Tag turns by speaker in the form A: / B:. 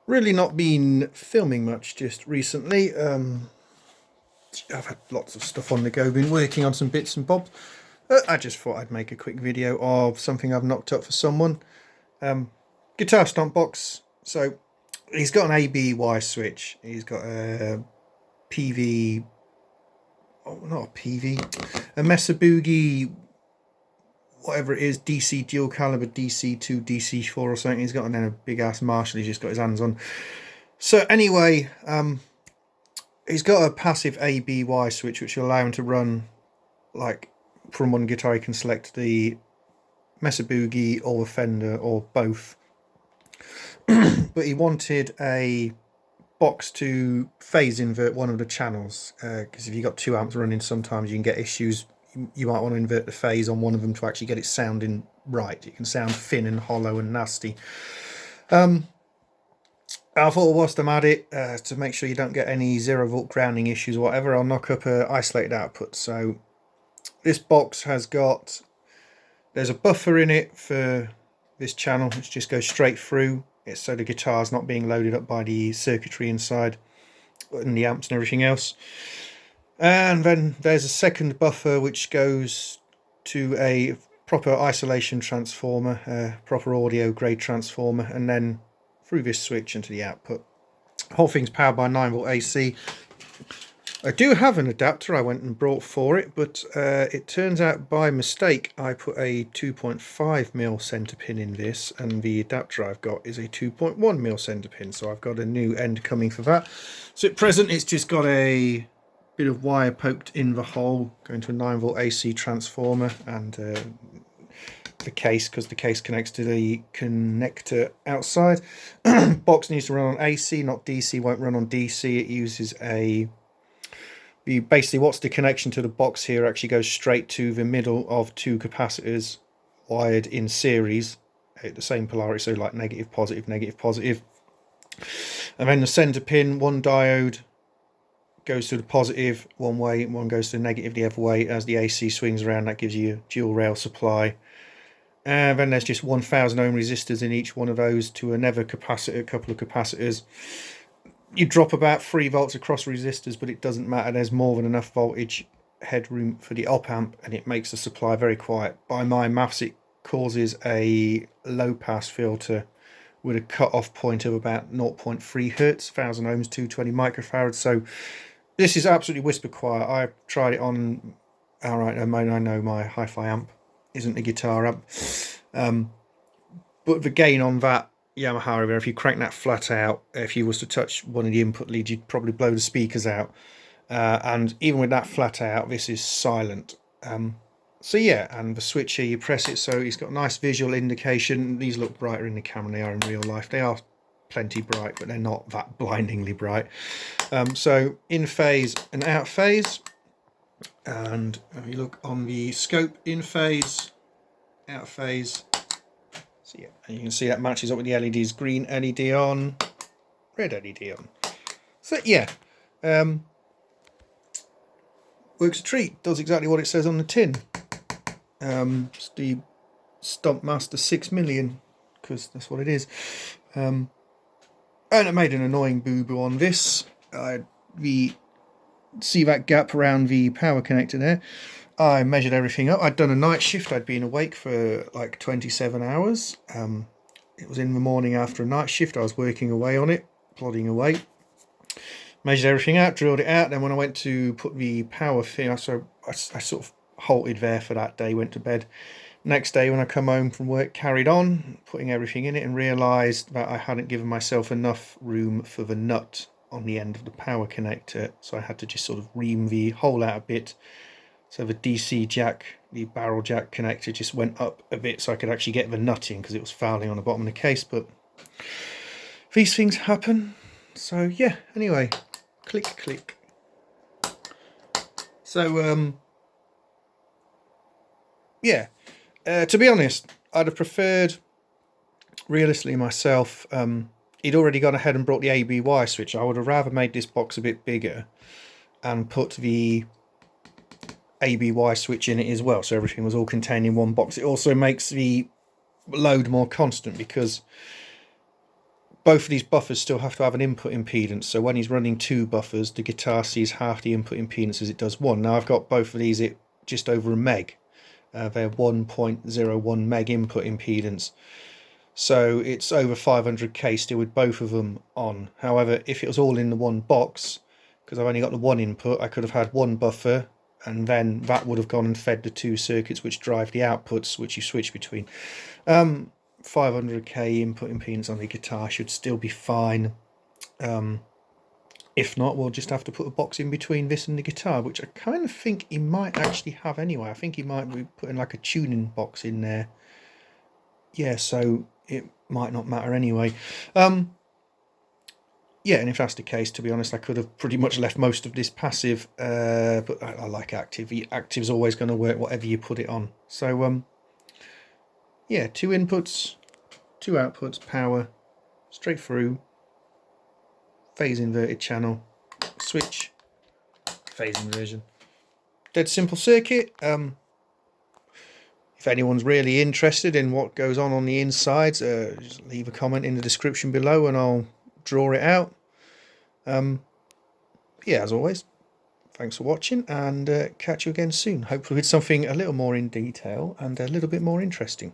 A: Really not been filming much just recently. I've had lots of stuff on the go, been working on some bits and bobs. I just thought I'd make a quick video of something I've knocked up for someone. Guitar stomp box. So he's got an ABY switch. He's got a PV, oh, not a PV, a Mesa Boogie, whatever it is, DC dual caliber, DC2, DC4 or something. He's got a big ass Marshall he's just got his hands on. So anyway, he's got a passive ABY switch which will allow him to run, like, from one guitar he can select the Mesa Boogie or the Fender or both. But he wanted a box to phase invert one of the channels, because if you've got two amps running, sometimes you can get issues. You might want to invert the phase on one of them to actually get it sounding right. It can sound thin and hollow and nasty. I thought, whilst I'm at it, to make sure you don't get any 0-volt grounding issues or whatever, I'll knock up a isolated output. So this box has got, there's a buffer in it for this channel which just goes straight through. It's so the guitar's not being loaded up by the circuitry inside and the amps and everything else. And then there's a second buffer which goes to a proper isolation transformer, a proper audio grade transformer, and then through this switch into the output. The whole thing's powered by 9-volt AC. I do have an adapter I went and brought for it, but it turns out by mistake I put a 2.5mm centre pin in this, and the adapter I've got is a 2.1mm centre pin, so I've got a new end coming for that. So at present it's just got a bit of wire poked in the hole going to a 9-volt AC transformer, and the case, because the case connects to the connector outside. Box needs to run on AC, not DC. Won't run on DC. It uses basically, what's the connection to the box here actually goes straight to the middle of two capacitors wired in series at the same polarity, so like negative positive negative positive. And then the center pin, one diode goes to the positive one way, one goes to the negative the other way. As the AC swings around, that gives you a dual rail supply. And then there's just 1000 ohm resistors in each one of those to another capacitor, a couple of capacitors. You drop about 3 volts across resistors, but it doesn't matter. There's more than enough voltage headroom for the op amp, and it makes the supply very quiet. By my maths, it causes a low pass filter with a cut-off point of about 0.3 hertz, 1000 ohms, 220 microfarads. So this is absolutely whisper quiet. I tried it on, all right, I know my hi-fi amp isn't a guitar amp, but the gain on that Yamaha, if you crank that flat out, if you was to touch one of the input leads, you'd probably blow the speakers out. And even with that flat out, this is silent. So yeah, and the switch here, you press it, so it's got a nice visual indication. These look brighter in the camera than they are in real life. They are plenty bright, but they're not that blindingly bright. So in phase and out phase. And if you look on the scope, in phase, out phase. So yeah, and you can see that matches up with the LEDs. Green LED on, red LED on. So yeah, works a treat. Does exactly what it says on the tin. It's the Stomp Master 6 million, because that's what it is. And it made an annoying boo-boo on this. See that gap around the power connector there. I measured everything up. I'd done a night shift. I'd been awake for like 27 hours. It was in the morning after a night shift. I was working away on it, plodding away. Measured everything out, drilled it out. Then when I went to put the power thing, so I sort of halted there for that day, went to bed. Next day when I come home from work, carried on, putting everything in it, and realised that I hadn't given myself enough room for the nut on the end of the power connector. So I had to just sort of ream the hole out a bit. So the DC jack, the barrel jack connector just went up a bit so I could actually get the nut in, because it was fouling on the bottom of the case. But these things happen. So yeah, anyway, click, click. So, yeah, to be honest, I'd have preferred, realistically myself, he'd already gone ahead and brought the ABY switch. I would have rather made this box a bit bigger and put the ABY switch in it as well, so everything was all contained in one box. It also makes the load more constant, because both of these buffers still have to have an input impedance, so when he's running 2 buffers, the guitar sees half the input impedance as it does 1. Now I've got both of these at just over a meg. They're 1.01 meg input impedance, so it's over 500k still with both of them on. However, if it was all in the one box, because I've only got the one input, I could have had one buffer, and then that would have gone and fed the 2 circuits which drive the outputs, which you switch between. 500k input impedance on the guitar should still be fine. If not, we'll just have to put a box in between this and the guitar, which I kind of think he might actually have anyway. I think he might be putting like a tuning box in there. Yeah, so it might not matter anyway. Yeah, and if that's the case, to be honest, I could have pretty much left most of this passive, but I like active. Active's always going to work whatever you put it on. So, yeah, 2 inputs, 2 outputs, power, straight through, phase inverted channel, switch, phase inversion. Dead simple circuit. If anyone's really interested in what goes on the insides, just leave a comment in the description below and I'll draw it out. Yeah, as always, thanks for watching, and catch you again soon, hopefully with something a little more in detail and a little bit more interesting.